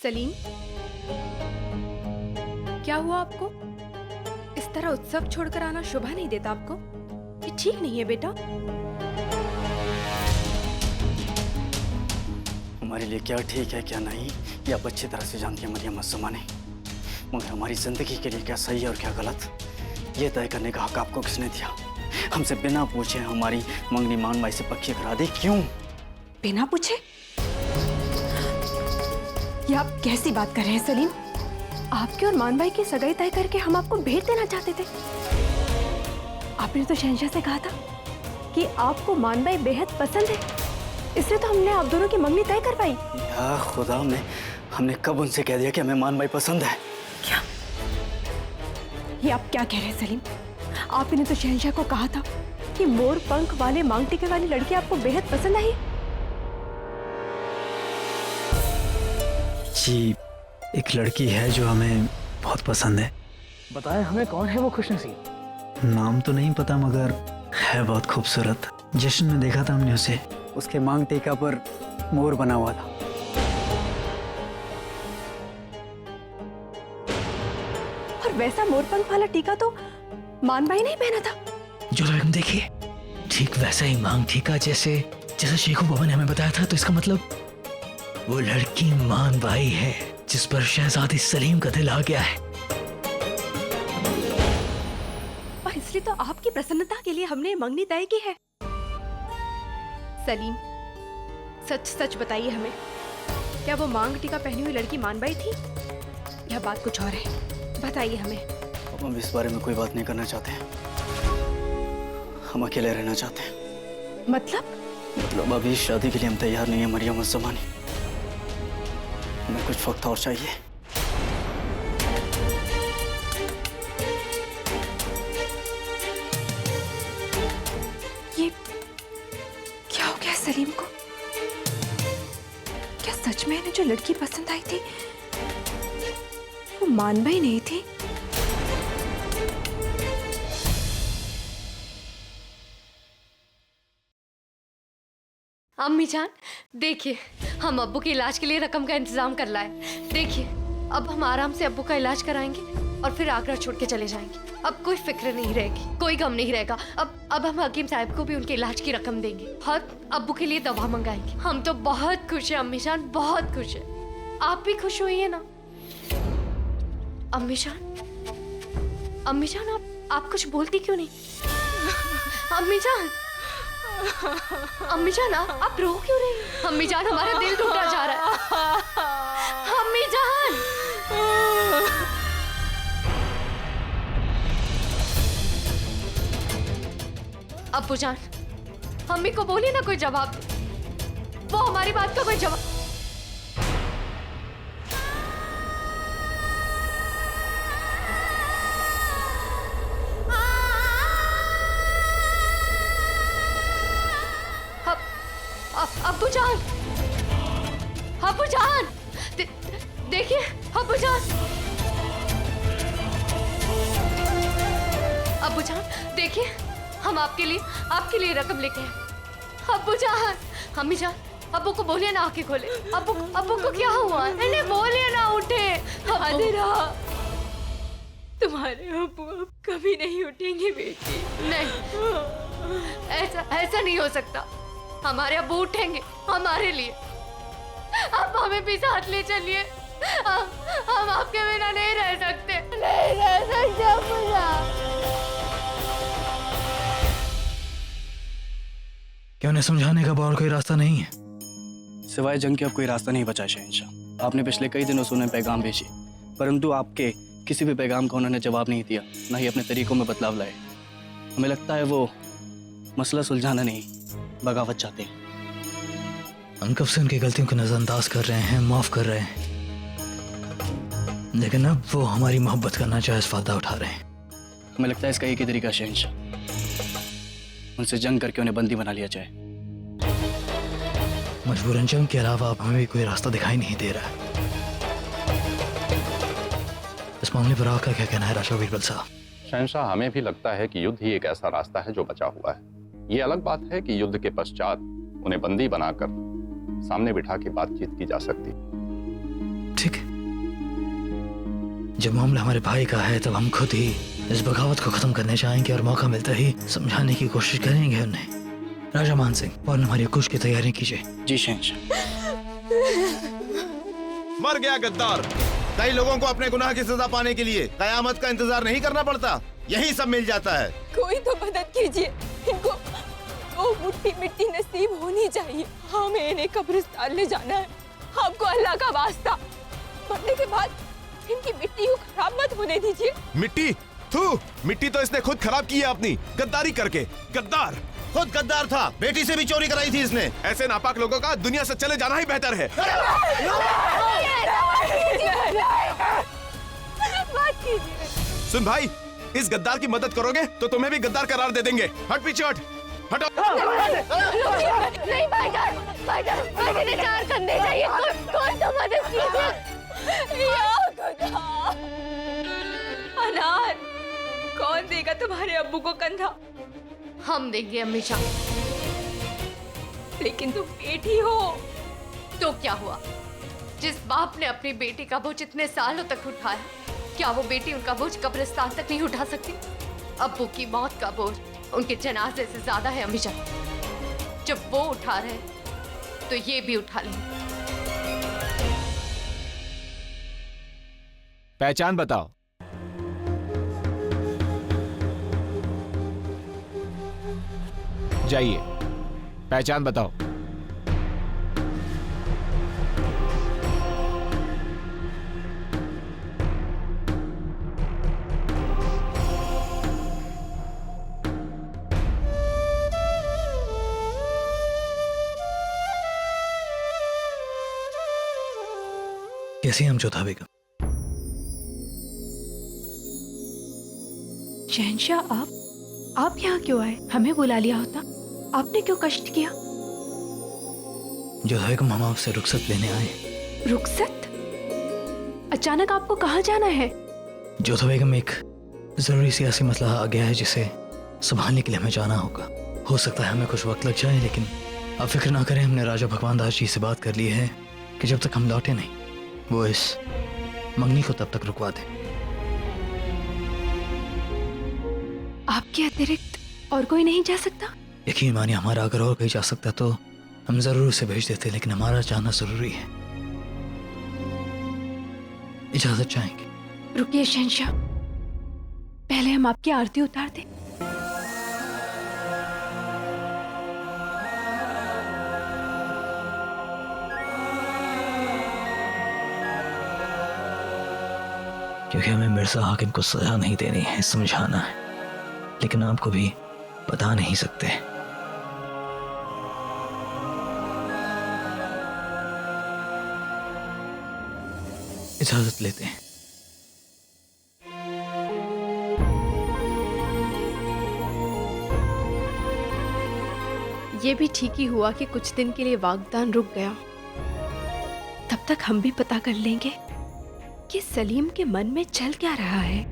सलीम, क्या हुआ आपको? इस तरह उत्सव छोड़कर आना शोभा नहीं देता आपको? ये ठीक नहीं है बेटा। हमारे लिए क्या ठीक है क्या नहीं ये आप अच्छी तरह से जानती हैं मरियम अज़्ज़मानी, मगर हमारी जिंदगी के लिए क्या सही है और क्या गलत ये तय करने का हक आपको किसने दिया? हमसे बिना पूछे हमारी मंगनी मान भाई से पक्की करा दी, क्यों? बिना पूछे? ये आप कैसी बात कर रहे हैं सलीम? आपके और मान भाई की सगाई तय करके हम आपको भेज देना चाहते थे। आपने तो शहंशाह से कहा था कि आपको मान भाई बेहद पसंद है, इसलिए तो हमने आप दोनों की मंगनी तय करवाई। या खुदा, हमने कब उनसे कह दिया कि हमें मान भाई पसंद है? क्या ये आप क्या कह रहे हैं सलीम? आपने तो शहंशाह को कहा था कि मोर पंख वाले मांग टीके वाली लड़की आपको बेहद पसंद आई। जी, एक लड़की है जो हमें बहुत पसंद है। बताएं हमें कौन है वो खुशनसीब? नाम तो नहीं पता मगर है बहुत खूबसूरत। जश्न में देखा था हमने उसे, उसके मांग टीका पर मोर बना हुआ था। और वैसा मोरपंख वाला टीका तो मान भाई ने ही पहना था। जो रकम देखिए ठीक वैसा ही मांग ठीका जैसे शेखू बाबा ने हमें बताया था, तो इसका मतलब वो लड़की मान भाई है जिस पर शहजादी सलीम का दिल आ गया है। और इसलिए तो आपकी प्रसन्नता के लिए हमने मंगनी तय की है। सलीम, सच सच बताइए हमें, क्या वो मांग टीका पहनी हुई लड़की मान भाई थी या बात कुछ और है? बताइए हमें। अब हम इस बारे में कोई बात नहीं करना चाहते हैं, हम अकेले रहना चाहते हैं। मतलब अभी शादी के लिए हम तैयार नहीं है मरियम अज़्ज़मानी, हमें कुछ वक्त और चाहिए। ये क्या हो गया सलीम को? क्या सच में इन्हें जो लड़की पसंद आई थी वो मान भाई नहीं थी? अम्मी जान, देखिए हम अब्बू के इलाज के लिए रकम का इंतजाम कर लाए। देखिए अब हम आराम से अब्बू का इलाज कराएंगे और फिर आगरा छोड़ के चले जाएंगे। अब कोई फिक्र नहीं रहेगी, कोई गम नहीं रहेगा। अब हम हकीम साहब को भी उनके इलाज की रकम देंगे और अब्बू के लिए दवा मंगाएंगे। हम तो बहुत खुश हैं अम्मी जान, बहुत खुश है। आप भी खुश हुई है ना अम्मी जान? अम्मी जान, आप कुछ बोलती क्यों नहीं? अम्मी जान, अम्मी जान, आप रो क्यों रही? अम्मी जान, हमारा दिल टूटा जा रहा है। अम्मी जान, अब्बू जान, अम्मी को बोलिए ना कोई जवाब, वो हमारी बात का कोई जवाब। अब्बू जान, अब्बू जान, देखिए अब्बू जान, अब्बू जान देखिए, हम आपके लिए रकम लेके हैं। अब्बू जान, अम्मी जान, अब्बू को बोलिए ना आंखें खोले। अब्बू को क्या हुआ? इन्हें बोलिए ना उठे। अधेरा, तुम्हारे अब्बू अब कभी नहीं उठेंगे बेटी। नहीं, ऐसा नहीं हो सकता। हमारे अब्बू उठेंगे हमारे लिए। आप हमें भी साथ ले चलिए, हम आपके बिना नहीं रह सकते, नहीं रह सकते मुझे। क्या उन्हें समझाने का और कोई रास्ता नहीं है? सिवाय जंग के अब कोई रास्ता नहीं बचा शहंशाह। आपने पिछले कई दिनों से उन्हें पैगाम भेजे, परंतु आपके किसी भी पैगाम का उन्होंने जवाब नहीं दिया, न ही अपने तरीकों में बदलाव लाए। हमें लगता है वो मसला सुलझाना नहीं, बगावत चाहते हैं। हम कब से उनकी गलतियों को नजरअंदाज कर रहे हैं, माफ कर रहे हैं, लेकिन अब वो हमारी मोहब्बत का नाजायज फायदा उठा रहे हैं। हमें लगता है इसका एक ही तरीका शहंशाह, उनसे जंग करके उन्हें बंदी बना लिया जाए। मजबूरन जंग के अलावा अब हमें भी कोई रास्ता दिखाई नहीं दे रहा है। इस मामले पर आपका क्या कहना है राजा बीरबल साहब? शहंशाह, हमें भी लगता है कि युद्ध ही एक ऐसा रास्ता है जो बचा हुआ है। ये अलग बात है कि युद्ध के पश्चात उन्हें बंदी बनाकर सामने बिठा के बातचीत की जा सकती। ठीक है, जब मामला हमारे भाई का है तब हम खुद ही इस बगावत को खत्म करने चाहेंगे और मौका मिलता ही समझाने की कोशिश करेंगे उन्हें। राजा मान सिंह, और हमारी कुछ की तैयारी कीजिए। जी शहंशाह। मर गया गद्दार। कई लोगों को अपने गुनाह की सजा पाने के लिए कयामत का इंतजार नहीं करना पड़ता, यही सब मिल जाता है। कोई तो मदद कीजिए, इनको 2 मुट्ठी मिट्टी नसीब होनी चाहिए। हमें इन्हें कब्रिस्तान ले जाना है। आपको अल्लाह का वास्ता, मरने के बाद इनकी मिट्टी को खराब मत होने दीजिए। मिट्टी? थू, मिट्टी तो इसने खुद खराब की है अपनी गद्दारी करके। गद्दार, खुद गद्दार था, बेटी से भी चोरी कराई थी इसने। ऐसे नापाक लोगों का दुनिया से चले जाना ही बेहतर है। सुन भाई, इस गद्दार की मदद करोगे तो तुम्हें भी गद्दार करार दे देंगे। हट पीछे हट, हटो। नहीं भाईजान, मुझे 4 कंधे चाहिए। कोई तो मदद कीजिए। या खुदा, अनार, कौन देगा तुम्हारे अब्बू को कंधा? हम देंगे अम्मी जान। लेकिन तुम बेटी हो। तो क्या हुआ? जिस बाप ने अपनी बेटी का बोझ इतने सालों तक उठाया, क्या वो बेटी उनका बोझ कब्रिस्तान तक नहीं उठा सकती? अब्बू की मौत का बोझ उनके जनाजे से ज्यादा है अम्मी जान। जब वो उठा रहे तो ये भी उठा लें। पहचान बताओ। जाइए, पहचान बताओ। कैसी हम जोधा बेगम? शहंशाह, आप यहाँ क्यों आए? हमें बुला लिया होता। आपने क्यों कष्ट किया? जोधा बेगम, हम आपसे रुखसत लेने आए। रुखसत? अचानक आपको कहाँ जाना है? जोधा बेगम, एक जरूरी सियासी मसला आ गया है जिसे संभालने के लिए हमें जाना होगा। हो सकता है हमें कुछ वक्त लग जाए, लेकिन आप फिक्र ना करें। हमने राजा भगवान दास जी से बात कर ली है कि जब तक हम लौटे नहीं, वो इस मंगनी को तब तक रुकवा दें। आपके अतिरिक्त और कोई नहीं जा सकता? यकीन मानिए, हमारा अगर और कोई जा सकता तो हम जरूर उसे भेज देते, लेकिन हमारा जाना जरूरी है। इजाजत चाहेंगे? रुकिए शहंशाह, पहले हम आपकी आरती उतार दें। क्योंकि हमें मिर्जा हाकिम को सजा नहीं देनी है, समझाना है, लेकिन आपको भी बता नहीं सकते। इजाजत लेते हैं। ये भी ठीक ही हुआ कि कुछ दिन के लिए वागदान रुक गया। तब तक हम भी पता कर लेंगे कि सलीम के मन में चल क्या रहा है।